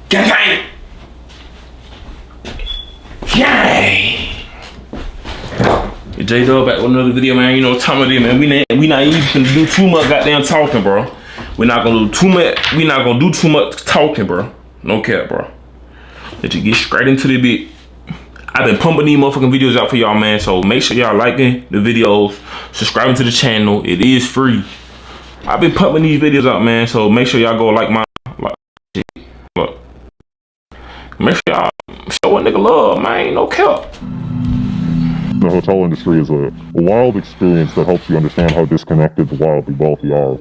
Gang gang! Gang! J-Dub back with another video, man. You know what time it is, man. We not even gonna do too much goddamn talking, bro. We're not gonna do too much. We not gonna do too much talking, bro. No cap, bro. Let you get straight into the bit. I've been pumping these motherfucking videos out for y'all, man. So make sure y'all liking the videos, subscribing to the channel. It is free. I've been pumping these videos out, man. So make sure y'all go like my look. Make sure y'all show a nigga love, man. No cap. The hotel industry is a wild experience that helps you understand how disconnected the wildly wealthy are.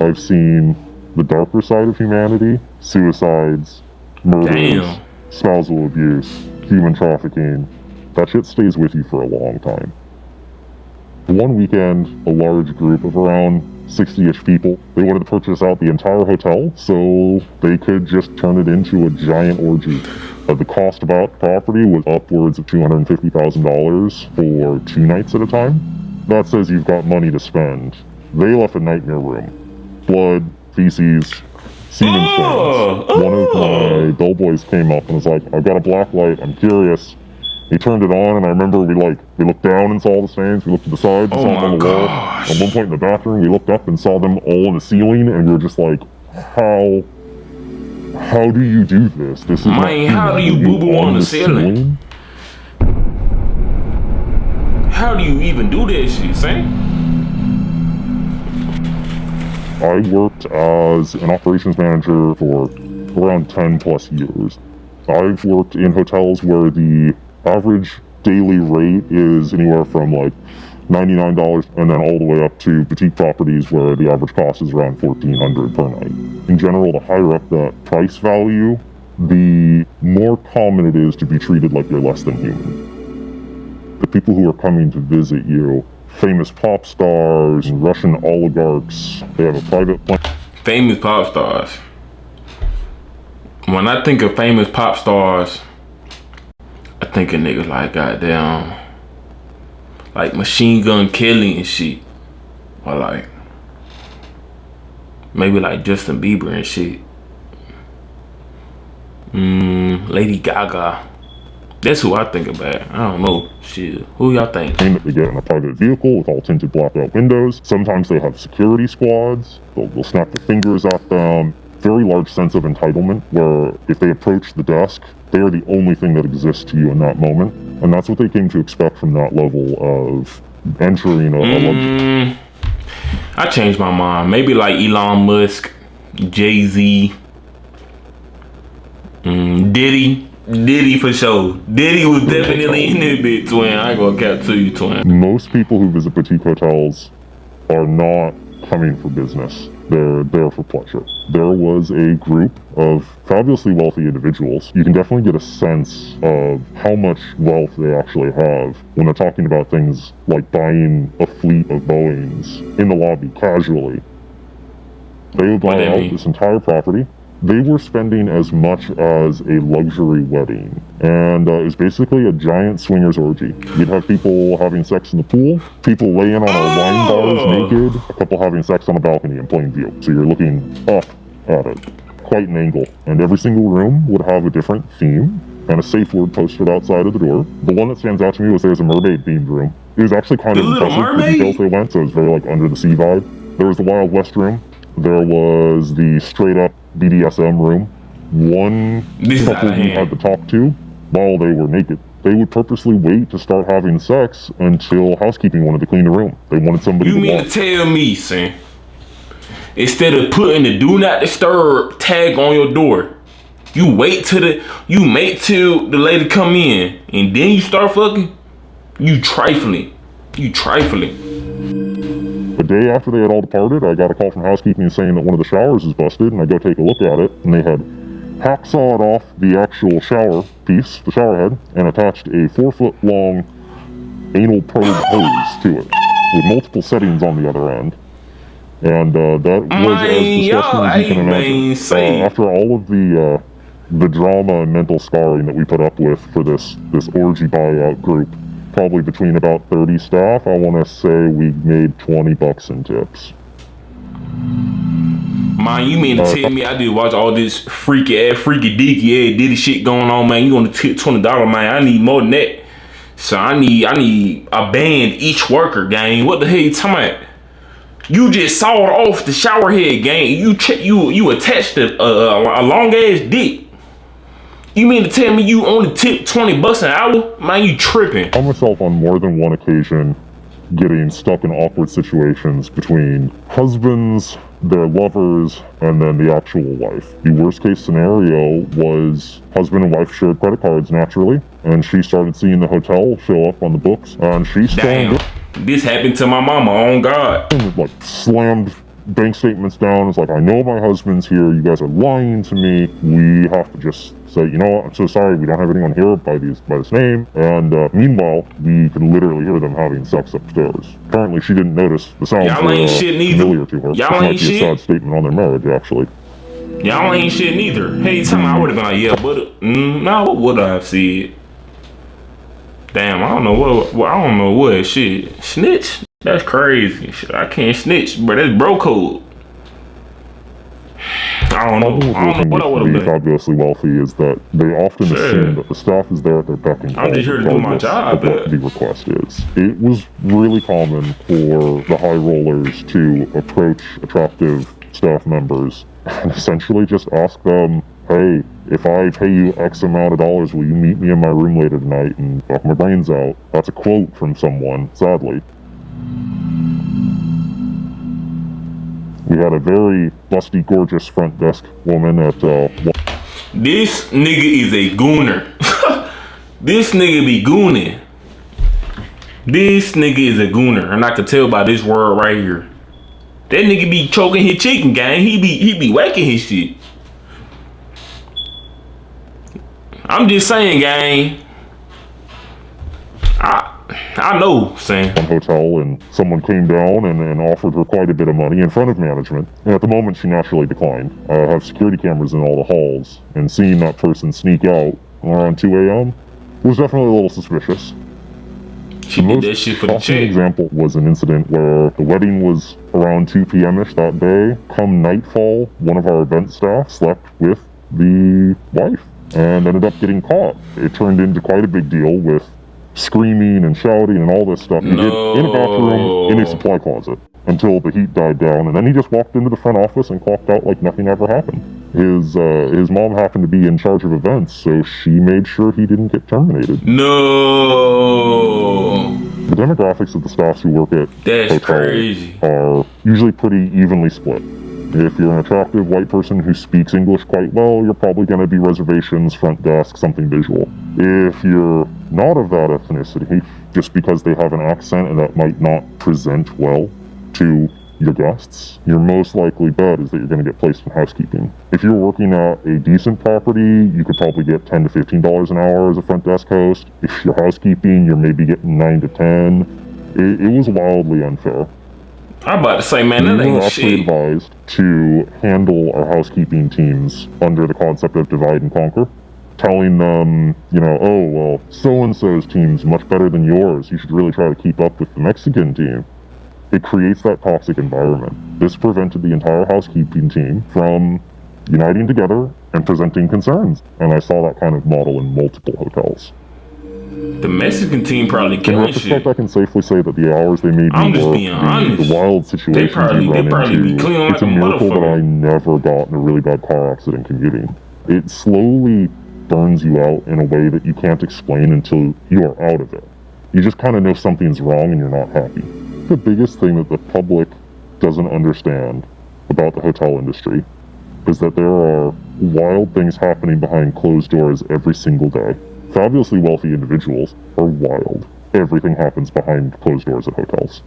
I've seen the darker side of humanity: suicides, murders, spousal abuse, human trafficking. That shit stays with you for a long time. One weekend, a large group of around 60-ish people, they wanted to purchase out the entire hotel so they could just turn it into a giant orgy. The cost of the property was upwards of $250,000 for 2 nights at a time. That says you've got money to spend. They left a nightmare room. Blood, feces, semen stains. One of my bellboys came up and was like, I've got a black light, I'm curious. He turned it on, and I remember we looked down and saw the stains, we looked to the sides and saw them on the wall. At one point in the bathroom, we looked up and saw them all on the ceiling, and we were just like, how do you do this? This is man, how do you boo-boo on the ceiling? How do you even do that shit, Sam? I worked as an operations manager for around 10 plus years. I've worked in hotels where the average daily rate is anywhere from like $99 and then all the way up to boutique properties where the average cost is around $1,400 per night. In general, the higher up that price value, the more common it is to be treated like you're less than human. The people who are coming to visit you, famous pop stars, Russian oligarchs, they have a private plane. Famous pop stars. When I think of famous pop stars, I think of niggas like goddamn, like Machine Gun Kelly and shit, or like maybe like Justin Bieber and shit. Lady Gaga. That's who I think about. I don't know. Shit. Who y'all think? That they get in a private vehicle with all tinted blacked out windows. Sometimes they have security squads. They'll snap their fingers at them. Very large sense of entitlement where if they approach the desk, they are the only thing that exists to you in that moment. And that's what they came to expect from that level of entering a luxury. I changed my mind. Maybe like Elon Musk, Jay-Z, Diddy for sure. Diddy was definitely in that bit, twin. I ain't gonna cap to you, twin. Most people who visit boutique hotels are not coming for business. They're there for pleasure. There was a group of fabulously wealthy individuals. You can definitely get a sense of how much wealth they actually have when they're talking about things like buying a fleet of Boeings in the lobby casually. They would buy out this entire property. They were spending as much as a luxury wedding, and it was basically a giant swingers orgy. You'd have people having sex in the pool, people laying on our wine bars naked, a couple having sex on a balcony in plain view. So you're looking up at it, quite an angle. And every single room would have a different theme and a safe word posted outside of the door. The one that stands out to me was there's a mermaid-themed room. It was actually kind of impressive, the details they went, so it was very like under the sea vibe. There was the Wild West room. There was the straight-up BDSM room. One couple you had to talk to while they were naked. They would purposely wait to start having sex until housekeeping wanted to clean the room. They wanted somebody to watch. You mean to tell me, son, instead of putting the do not disturb tag on your door, you wait till the lady come in and then you start fucking? You trifling. The day after they had all departed, I got a call from housekeeping saying that one of the showers is busted, and I go take a look at it, and they had hacksawed off the actual shower piece, the shower head, and attached a 4-foot-long anal probe hose to it, with multiple settings on the other end. And that was as disgusting as you can imagine. After all of the drama and mental scarring that we put up with for this orgy buyout group, probably between about 30 staff, I want to say we made $20 in tips. Man, you mean to tell me I did watch all this freaky deaky Diddy shit going on, man? You on the tip $20, man? I need more than that. So I need a band each worker, gang. What the hell you talking about? You just sawed off the shower head, gang. You attached a long ass dick. You mean to tell me you only tip $20 an hour? Man, you tripping. I found myself on more than one occasion getting stuck in awkward situations between husbands, their lovers, and then the actual wife. The worst case scenario was husband and wife shared credit cards naturally, and she started seeing the hotel show up on the books, and she stormed it. This happened to my mama, on God. And like slammed bank statements down. It's like, I know my husband's here. You guys are lying to me. We have to just say, you know what, I'm so sorry. We don't have anyone here by this name. And meanwhile, we can literally hear them having sex upstairs. Apparently, she didn't notice the sounds Y'all ain't shit neither. Familiar to her. Y'all ain't shit. Might be a sad statement on their marriage, actually. Y'all ain't shit neither. Hey, tell me, I would have been like, yeah, but no, what would I have said? Damn, I don't know what shit. Snitch? That's crazy. Shit, I can't snitch, but that's bro code. I don't know what I would have done. Obviously wealthy is that they often assume that the staff is there at their beck and call. I'm just here to do my job. What the request is. It was really common for the high rollers to approach attractive staff members and essentially just ask them, hey, if I pay you X amount of dollars, will you meet me in my room later tonight and knock my brains out? That's a quote from someone, sadly. We had a very lusty, gorgeous front desk woman at This nigga is a gooner. This nigga be gooning. This nigga is a gooner, and I can tell by this word right here. That nigga be choking his chicken, gang. He be whacking his shit. I'm just saying, gang. I know, Sam. One hotel, and someone came down and offered her quite a bit of money in front of management. And at the moment, she naturally declined. I have security cameras in all the halls, and seeing that person sneak out around 2 a.m. was definitely a little suspicious. She did that shit for the check. An example was an incident where the wedding was around 2 p.m.-ish that day. Come nightfall, one of our event staff slept with the wife and ended up getting caught. It turned into quite a big deal with screaming and shouting and all this stuff. He hid in a bathroom in a supply closet until the heat died down, and then he just walked into the front office and clocked out like nothing ever happened. His mom happened to be in charge of events, so she made sure he didn't get terminated. No. The demographics of the staffs who work at hotels are usually pretty evenly split. If you're an attractive white person who speaks English quite well, you're probably going to be reservations, front desk, something visual. If you're not of that ethnicity, just because they have an accent and that might not present well to your guests, your most likely bet is that you're going to get placed in housekeeping. If you're working at a decent property, you could probably get $10 to $15 an hour as a front desk host. If you're housekeeping, you're maybe getting 9 to 10. It was wildly unfair. I'm about to say, man, that ain't shit. We were actually advised to handle our housekeeping teams under the concept of divide and conquer, telling them, oh, well, so-and-so's team's much better than yours. You should really try to keep up with the Mexican team. It creates that toxic environment. This prevented the entire housekeeping team from uniting together and presenting concerns. And I saw that kind of model in multiple hotels. The Mexican team probably killing shit. In retrospect, I can safely say that the hours they made me work, the wild situations you run into, it's a miracle that I never got in a really bad car accident commuting. It slowly burns you out in a way that you can't explain until you are out of it. You just kind of know something's wrong and you're not happy. The biggest thing that the public doesn't understand about the hotel industry is that there are wild things happening behind closed doors every single day. Fabulously wealthy individuals are wild. Everything happens behind closed doors at hotels.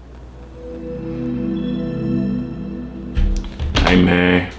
Hey man,